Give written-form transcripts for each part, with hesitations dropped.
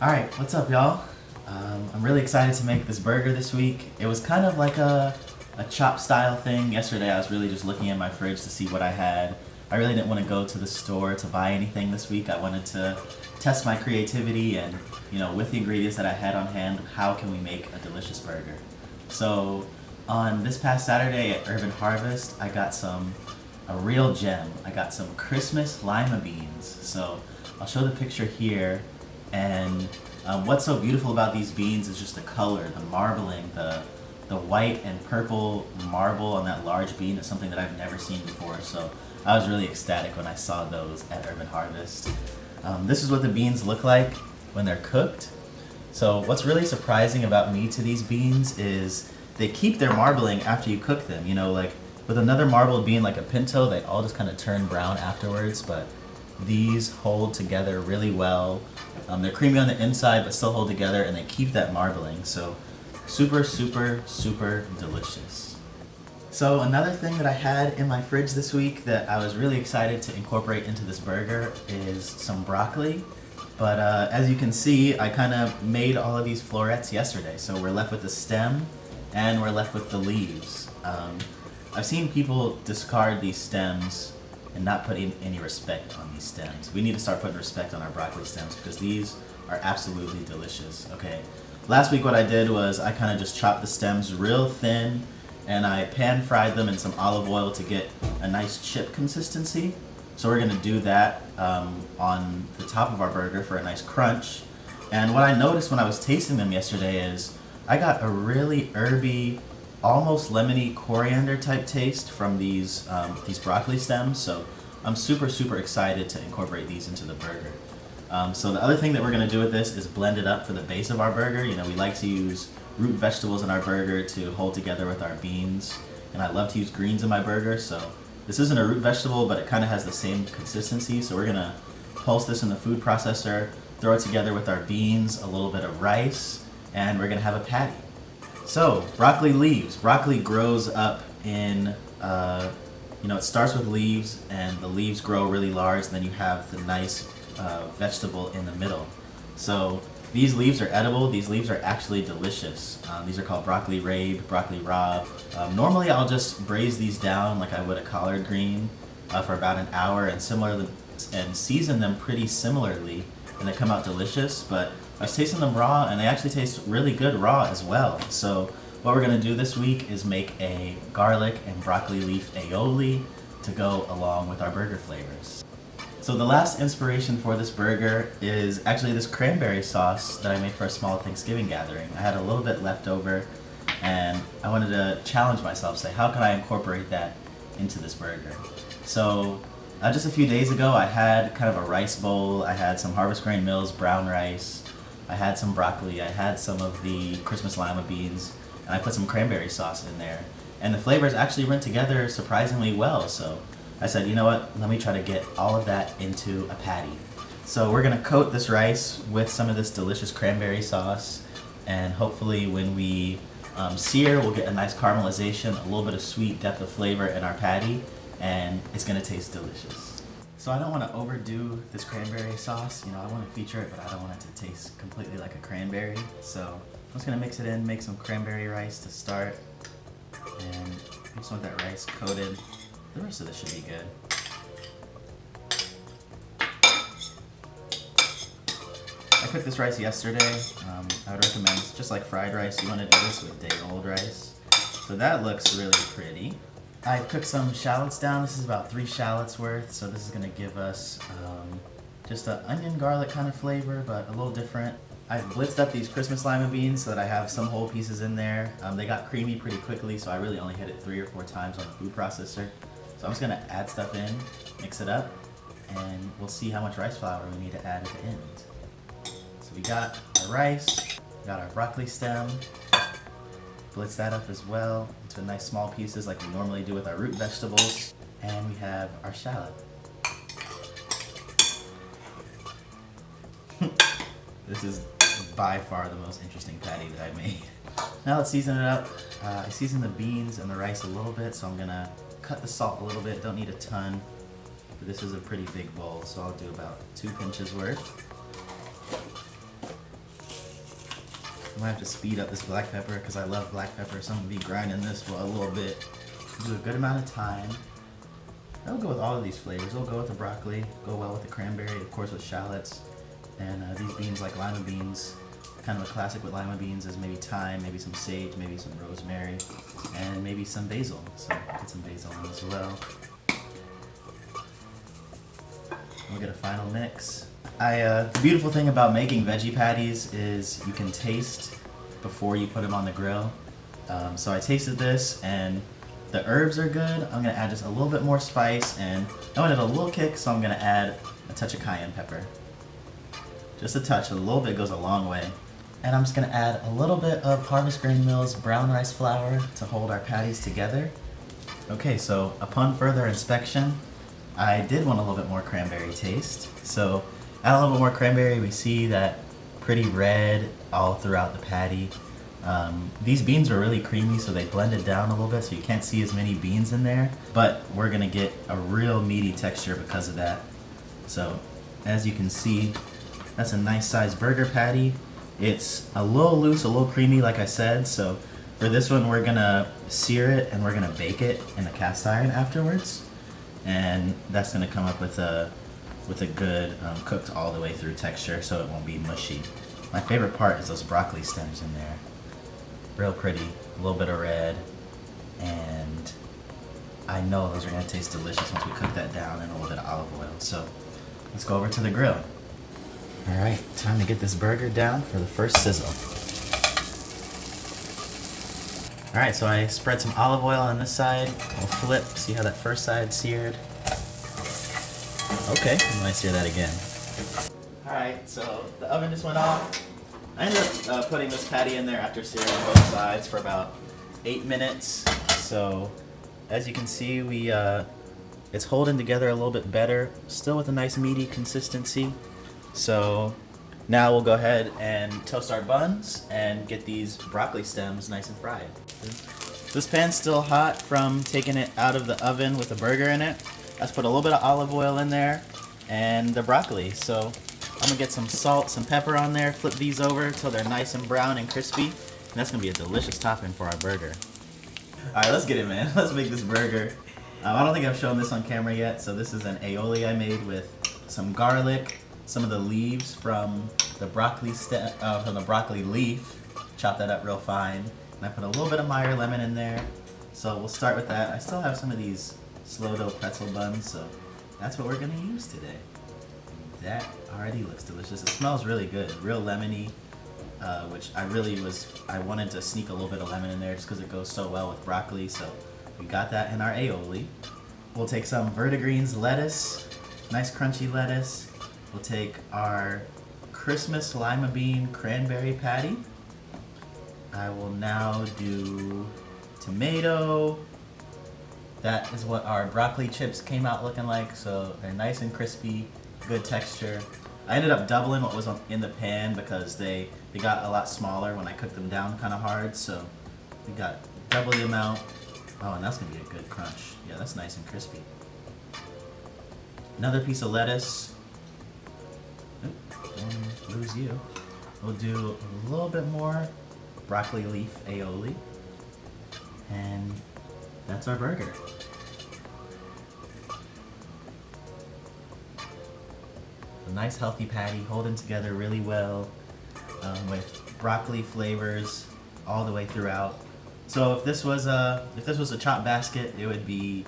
Alright, what's up y'all? I'm really excited to make this burger this week. It was kind of like a chop style thing. Yesterday I was really just looking in my fridge to see what I had. I really didn't want to go to the store to buy anything this week. I wanted to test my creativity and, with the ingredients that I had on hand, how can we make a delicious burger? So on this past Saturday at Urban Harvest, I got a real gem. I got some Christmas lima beans. So I'll show the picture here. And what's so beautiful about these beans is just the color, the marbling, the white and purple marble on that large bean is something that I've never seen before. So I was really ecstatic when I saw those at Urban Harvest. This is what the beans look like when they're cooked. So what's really surprising about me to these beans is they keep their marbling after you cook them. Like with another marbled bean like a pinto, they all just kind of turn brown afterwards, but these hold together really well. They're creamy on the inside but still hold together, and they keep that marbling. So super, super, super delicious. So another thing that I had in my fridge this week that I was really excited to incorporate into this burger is some broccoli. But as you can see, I kind of made all of these florets yesterday. So we're left with the stem and we're left with the leaves. I've seen people discard these stems and not put any respect on these stems. We need to start putting respect on our broccoli stems because these are absolutely delicious, okay? Last week what I did was I kind of just chopped the stems real thin and I pan fried them in some olive oil to get a nice chip consistency. So we're gonna do that on the top of our burger for a nice crunch. And what I noticed when I was tasting them yesterday is I got a really herby, almost lemony coriander type taste from these broccoli stems. So I'm super, super excited to incorporate these into the burger. So the other thing that we're gonna do with this is blend it up for the base of our burger. We like to use root vegetables in our burger to hold together with our beans. And I love to use greens in my burger. So this isn't a root vegetable, but it kind of has the same consistency. So we're gonna pulse this in the food processor, throw it together with our beans, a little bit of rice, and we're gonna have a patty. So, broccoli leaves. Broccoli grows up in, it starts with leaves and the leaves grow really large, and then you have the nice vegetable in the middle. So, these leaves are edible. These leaves are actually delicious. These are called broccoli rabe, broccoli rabe. Normally I'll just braise these down like I would a collard green for about an hour and season them pretty similarly, and they come out delicious, but I was tasting them raw and they actually taste really good raw as well. So what we're gonna do this week is make a garlic and broccoli leaf aioli to go along with our burger flavors. So the last inspiration for this burger is actually this cranberry sauce that I made for a small Thanksgiving gathering. I had a little bit left over and I wanted to challenge myself, say how can I incorporate that into this burger. So just a few days ago I had kind of a rice bowl. I had some Harvest Grain Mills brown rice, I had some broccoli, I had some of the Christmas lima beans, and I put some cranberry sauce in there. And the flavors actually went together surprisingly well, so I said, you know what, let me try to get all of that into a patty. So we're gonna coat this rice with some of this delicious cranberry sauce, and hopefully when we sear, we'll get a nice caramelization, a little bit of sweet depth of flavor in our patty, and it's gonna taste delicious. So I don't want to overdo this cranberry sauce. I want to feature it, but I don't want it to taste completely like a cranberry. So I'm just going to mix it in, make some cranberry rice to start. And I just want that rice coated. The rest of this should be good. I cooked this rice yesterday. I would recommend, just like fried rice, you want to do this with day-old rice. So that looks really pretty. I cooked some shallots down. This is about 3 shallots worth, so this is going to give us just an onion garlic kind of flavor, but a little different. I've blitzed up these Christmas lima beans so that I have some whole pieces in there. They got creamy pretty quickly, so I really only hit it 3 or 4 times on the food processor. So I'm just going to add stuff in, mix it up, and we'll see how much rice flour we need to add at the end. So we got our rice, we got our broccoli stem, blitz that up as well into nice small pieces like we normally do with our root vegetables. And we have our shallot. This is by far the most interesting patty that I made. Now let's season it up. I seasoned the beans and the rice a little bit, so I'm gonna cut the salt a little bit. Don't need a ton. But this is a pretty big bowl, so I'll do about 2 pinches worth. I might have to speed up this black pepper because I love black pepper, so I'm gonna be grinding this for a little bit. Do a good amount of time. It'll go with all of these flavors. It'll go with the broccoli, go well with the cranberry, of course with shallots. And these beans, like lima beans, kind of a classic with lima beans is maybe thyme, maybe some sage, maybe some rosemary, and maybe some basil. So put some basil in as well. We'll get a final mix. The beautiful thing about making veggie patties is you can taste before you put them on the grill. So I tasted this and the herbs are good. I'm gonna add just a little bit more spice and I wanted a little kick, so I'm gonna add a touch of cayenne pepper. Just a touch, a little bit goes a long way. And I'm just gonna add a little bit of Harvest Grain Mill's brown rice flour to hold our patties together. Okay, so upon further inspection, I did want a little bit more cranberry taste. So add a little bit more cranberry. We see that pretty red all throughout the patty. These beans are really creamy, so they blended down a little bit, so you can't see as many beans in there, but we're gonna get a real meaty texture because of that. So as you can see, that's a nice sized burger patty. It's a little loose, a little creamy, like I said. So for this one, we're gonna sear it and we're gonna bake it in a cast iron afterwards. And that's gonna come up with a good cooked all the way through texture, so it won't be mushy. My favorite part is those broccoli stems in there. Real pretty, a little bit of red, and I know those are gonna taste delicious once we cook that down in a little bit of olive oil. So let's go over to the grill. All right, time to get this burger down for the first sizzle. All right, so I spread some olive oil on this side. We'll flip, see how that first side seared. Okay, I'm gonna sear that again. All right, so the oven just went off. I ended up putting this patty in there after searing both sides for about 8 minutes. So as you can see, it's holding together a little bit better, still with a nice meaty consistency. So now we'll go ahead and toast our buns and get these broccoli stems nice and fried. This pan's still hot from taking it out of the oven with the burger in it. Let's put a little bit of olive oil in there and the broccoli. So I'm gonna get some salt, some pepper on there, flip these over until they're nice and brown and crispy. And that's gonna be a delicious topping for our burger. All right, let's get it, man. Let's make this burger. I don't think I've shown this on camera yet. So this is an aioli I made with some garlic, some of the leaves from the broccoli leaf. Chop that up real fine. And I put a little bit of Meyer lemon in there. So we'll start with that. I still have some of these slow dough pretzel buns, so that's what we're gonna use today. That already looks delicious. It smells really good, real lemony, which I wanted to sneak a little bit of lemon in there just because it goes so well with broccoli. So we got that in our aioli. We'll take some Verdigreens lettuce, nice crunchy lettuce. We'll take our Christmas lima bean cranberry patty. I will now do tomato. That is what our broccoli chips came out looking like, so they're nice and crispy, good texture. I ended up doubling what was in the pan because they got a lot smaller when I cooked them down kind of hard, so we got double the amount. Oh, and that's gonna be a good crunch. Yeah, that's nice and crispy. Another piece of lettuce. Don't lose you. We'll do a little bit more broccoli leaf aioli. And that's our burger. A nice healthy patty holding together really well with broccoli flavors all the way throughout. So if this was a chopped basket, it would be,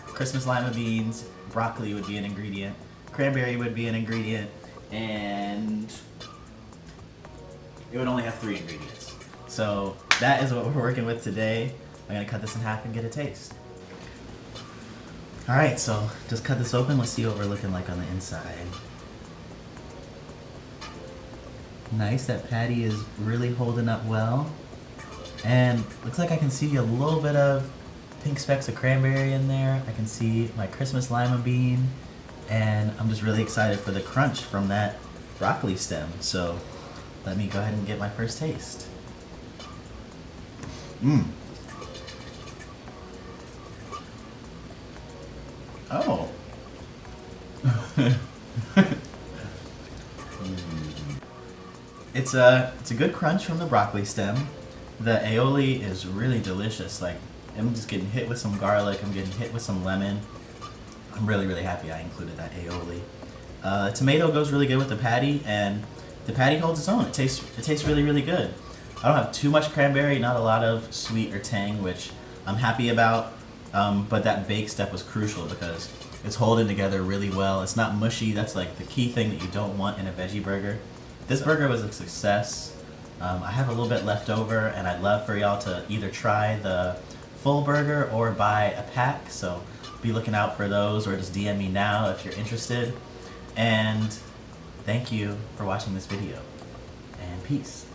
Christmas lima beans, broccoli would be an ingredient, cranberry would be an ingredient, and it would only have 3 ingredients. So that is what we're working with today. I'm gonna cut this in half and get a taste. All right, so just cut this open. Let's see what we're looking like on the inside. Nice, that patty is really holding up well. And looks like I can see a little bit of pink specks of cranberry in there. I can see my Christmas lima bean. And I'm just really excited for the crunch from that broccoli stem. So let me go ahead and get my first taste. Oh. it's a good crunch from the broccoli stem. The aioli is really delicious. Like, I'm just getting hit with some garlic. I'm getting hit with some lemon. I'm really, really happy I included that aioli. Tomato goes really good with the patty, and the patty holds its own. It tastes really, really good. I don't have too much cranberry, not a lot of sweet or tang, which I'm happy about. But that bake step was crucial because it's holding together really well. It's not mushy. That's like the key thing that you don't want in a veggie burger. This burger was a success. I have a little bit left over, and I'd love for y'all to either try the full burger or buy a pack. So be looking out for those, or just DM me now if you're interested. And thank you for watching this video, and peace.